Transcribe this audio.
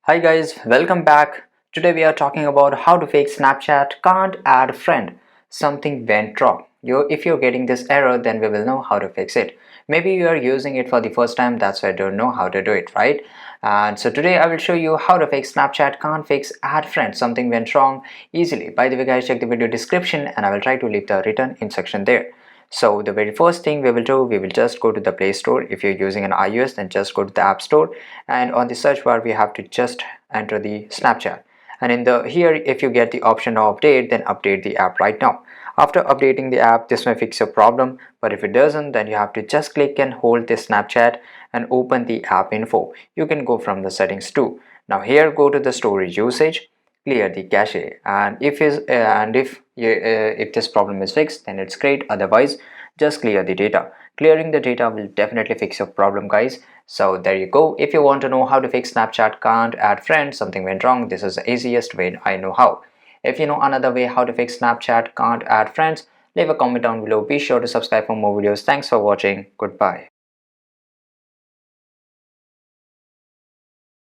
Hi guys, welcome back. Today we are talking about how to fix Snapchat can't add friend. Something went wrong. If you're getting this error, then we will know how to fix it. Maybe you are using it for the first time, that's why I don't know how to do it, right? And so today I will show you how to fix Snapchat can't fix add friend. Something went wrong easily. By the way guys, check the video description and I will try to leave the written instruction there. So the very first thing we will do, we will just go to the Play Store. If you're using an iOS, then just go to the App Store, and on the search bar we have to just enter the Snapchat. And in the here, if you get the option of update, then update the app right now. After updating the app, this may fix your problem, but if it doesn't, then you have to just click and hold this Snapchat and open the app info. You can go from the settings too. Now here, go to the storage usage, clear the cache, and if this problem is fixed, then it's great. Otherwise, just clear the data. Clearing the data will definitely fix your problem, guys. So there you go. If you want to know how to fix Snapchat can't add friends, something went wrong, this is the easiest way I know how. If you know another way how to fix Snapchat can't add friends, leave a comment down below. Be sure to subscribe for more videos. Thanks for watching. Goodbye.